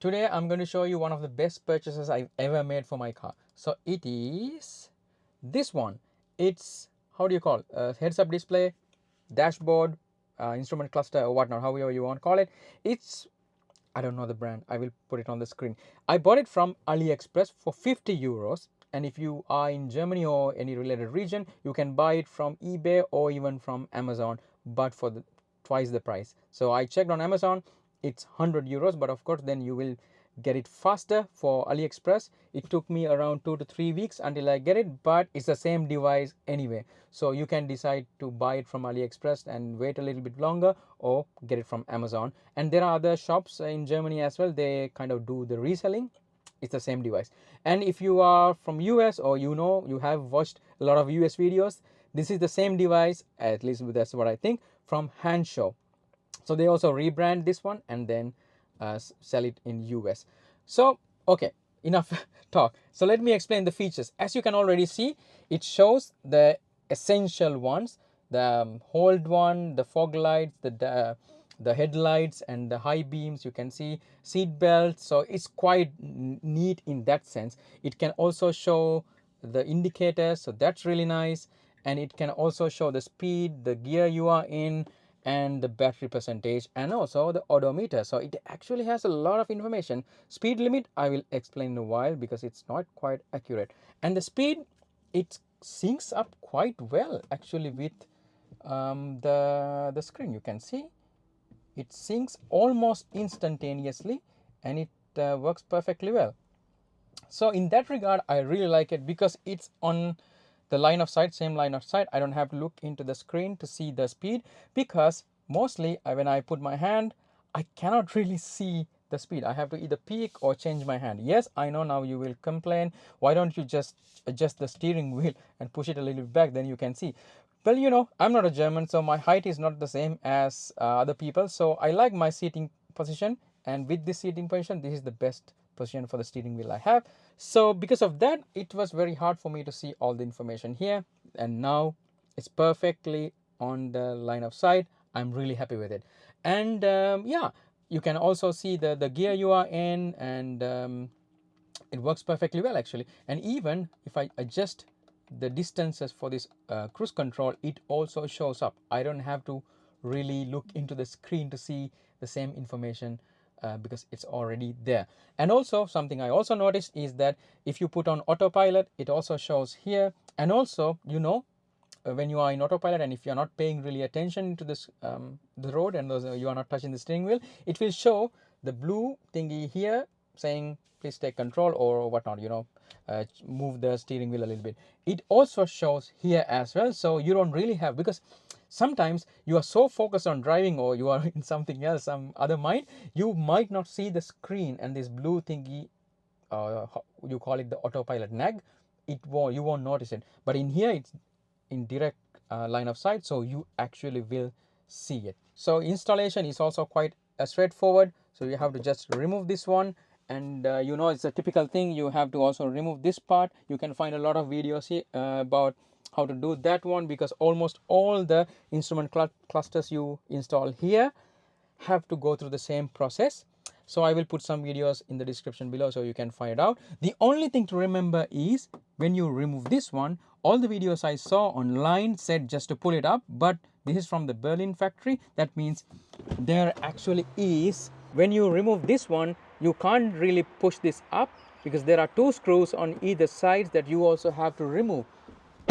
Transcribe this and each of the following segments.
Today I'm going to show you one of the best purchases I've ever made for my car. So it is this one. It's, how do you call it? Heads up display, dashboard, instrument cluster or whatnot, however you want to call it. It's, I don't know the brand, I will put it on the screen. I bought it from AliExpress for 50 euros, and if you are in Germany or any related region, you can buy it from eBay or even from Amazon, but for twice the price. So I checked on Amazon, it's 100 euros, but of course then you will get it faster. For AliExpress it took me around 2 to 3 weeks until I get it, but it's the same device anyway, so you can decide to buy it from AliExpress and wait a little bit longer or get it from Amazon. And there are other shops in Germany as well, they kind of do the reselling. It's the same device. And if you are from US, or you have watched a lot of US videos, this is the same device, at least that's what I think, from Handshow. So they also rebrand this one and then sell it in US. So okay, enough talk. So let me explain the features. As you can already see, it shows the essential ones, the hold one, the fog lights, the headlights and the high beams. You can see seat belts, so it's quite neat in that sense. It can also show the indicators, so that's really nice. And it can also show the speed, the gear you are in, and the battery percentage, and also the odometer. So it actually has a lot of information. Speed limit I will explain in a while because it's not quite accurate. And the speed, it syncs up quite well actually with the screen. You can see it syncs almost instantaneously, and it works perfectly well. So in that regard I really like it because it's on the line of sight, same line of sight. I don't have to look into the screen to see the speed, because mostly when I put my hand I cannot really see the speed. I have to either peek or change my hand. Yes, I know now you will complain, why don't you just adjust the steering wheel and push it a little bit back, then you can see. Well, I'm not a German, so my height is not the same as other people, so I like my seating position, and with this seating position this is the best position for the steering wheel I have. So because of that it was very hard for me to see all the information here, and now it's perfectly on the line of sight. I'm really happy with it. And yeah, you can also see the gear you are in, and it works perfectly well actually. And even if I adjust the distances for this cruise control, it also shows up. I don't have to really look into the screen to see the same information because it's already there. And also something I also noticed is that if you put on autopilot, it also shows here. And also when you are in autopilot, and if you're not paying really attention to this the road, and you are not touching the steering wheel, it will show the blue thingy here saying please take control or whatnot, move the steering wheel a little bit. It also shows here as well, so you don't really have, because sometimes you are so focused on driving, or you are in something else, some other mind, you might not see the screen, and this blue thingy, you call it the autopilot nag, you won't notice it. But in here it's in direct line of sight, so you actually will see it. So installation is also quite straightforward. So you have to just remove this one, and it's a typical thing, you have to also remove this part. You can find a lot of videos here about how to do that one, because almost all the instrument clusters you install here have to go through the same process. So I will put some videos in the description below so you can find it out. The only thing to remember is when you remove this one, all the videos I saw online said just to pull it up, but this is from the Berlin factory. That means there actually is, when you remove this one, you can't really push this up, because there are two screws on either side that you also have to remove.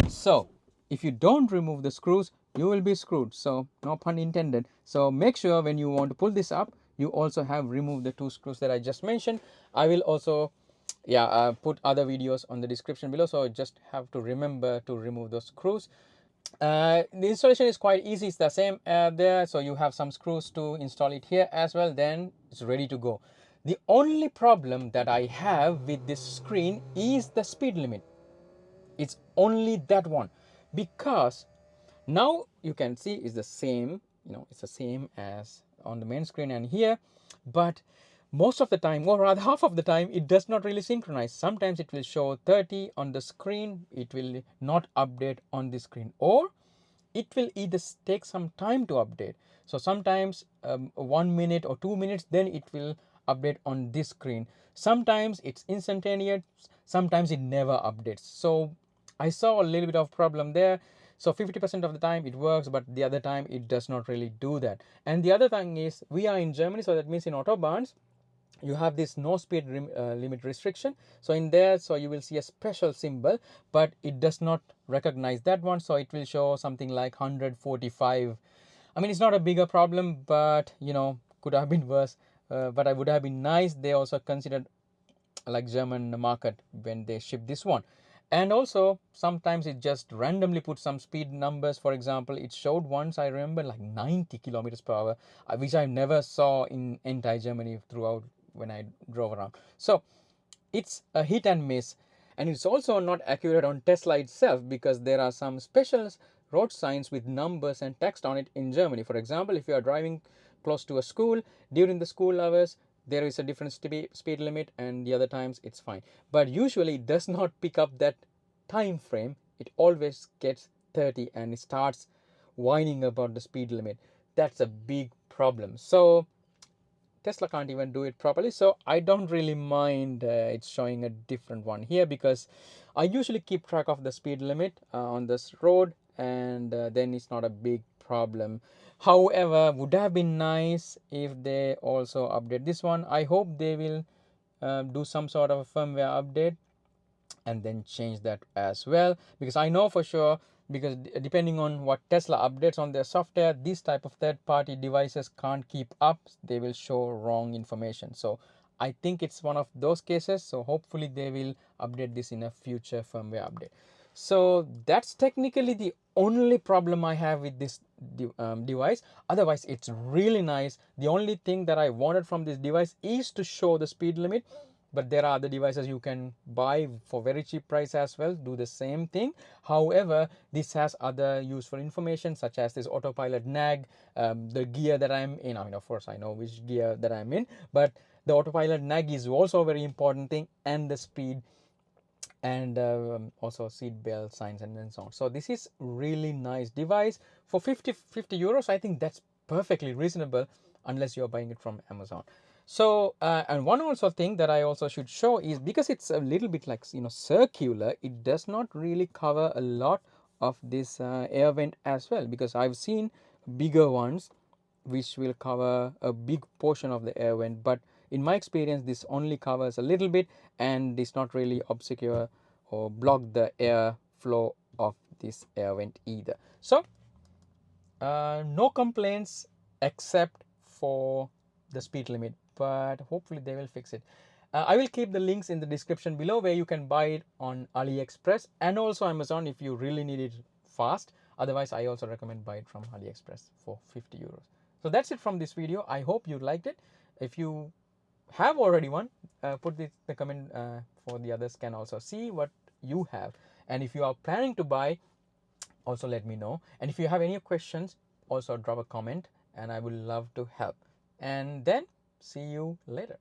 So if you don't remove the screws, you will be screwed. So no pun intended. So make sure when you want to pull this up, you also have removed the two screws that I just mentioned. I will also put other videos on the description below, so just have to remember to remove those screws. The installation is quite easy. It's the same there, so you have some screws to install it here as well, then it's ready to go. The only problem that I have with this screen is the speed limit. It's only that one, because now you can see it's the same, it's the same as on the main screen and here, but most of the time, or rather half of the time, it does not really synchronize. Sometimes it will show 30 on the screen, it will not update on the screen, or it will either take some time to update. So sometimes 1 minute or 2 minutes, then it will update on this screen. Sometimes it's instantaneous, sometimes it never updates. So I saw a little bit of problem there. So 50% of the time it works, but the other time it does not really do that. And the other thing is, we are in Germany, so that means in autobahns you have this no speed limit restriction. So in there, so you will see a special symbol, but it does not recognize that one, so it will show something like 145. I mean, it's not a bigger problem, but could have been worse. But I would have been nice they also considered like German market when they ship this one. And also sometimes it just randomly puts some speed numbers. For example, it showed once, I remember, like 90 kilometers per hour, which I never saw in entire Germany throughout when I drove around. So it's a hit and miss. And it's also not accurate on Tesla itself, because there are some special road signs with numbers and text on it in Germany. For example, if you are driving close to a school during the school hours, there is a different speed limit, and the other times it's fine. But usually it does not pick up that time frame. It always gets 30 and it starts whining about the speed limit. That's a big problem. So Tesla can't even do it properly. So I don't really mind it's showing a different one here, because I usually keep track of the speed limit on this road, and then it's not a big problem. However, would have been nice if they also update this one. I hope they will do some sort of a firmware update and then change that as well, because I know for sure, because depending on what Tesla updates on their software, these type of third-party devices can't keep up. They will show wrong information. So I think it's one of those cases. So hopefully they will update this in a future firmware update. So that's technically the only problem I have with this device. Otherwise, it's really nice. The only thing that I wanted from this device is to show the speed limit, but there are other devices you can buy for very cheap price as well, do the same thing. However, this has other useful information, such as this autopilot nag, the gear that I'm in. I mean, of course I know which gear that I'm in, but the autopilot nag is also a very important thing, and the speed, and also seat belt signs and so on. So this is really nice device for 50 euros. I think that's perfectly reasonable, unless you're buying it from Amazon. So and one also thing that I also should show is, because it's a little bit like circular, it does not really cover a lot of this air vent as well, because I've seen bigger ones which will cover a big portion of the air vent, but in my experience this only covers a little bit, and it's not really obscure or block the air flow of this air vent either. So no complaints except for the speed limit, but hopefully they will fix it. I will keep the links in the description below, where you can buy it on AliExpress and also Amazon if you really need it fast. Otherwise, I also recommend buy it from AliExpress for 50 euros. So that's it from this video. I hope you liked it. If you have already one, put the comment for the others can also see what you have. And if you are planning to buy, also let me know. And if you have any questions, also drop a comment, and I will love to help. And then see you later.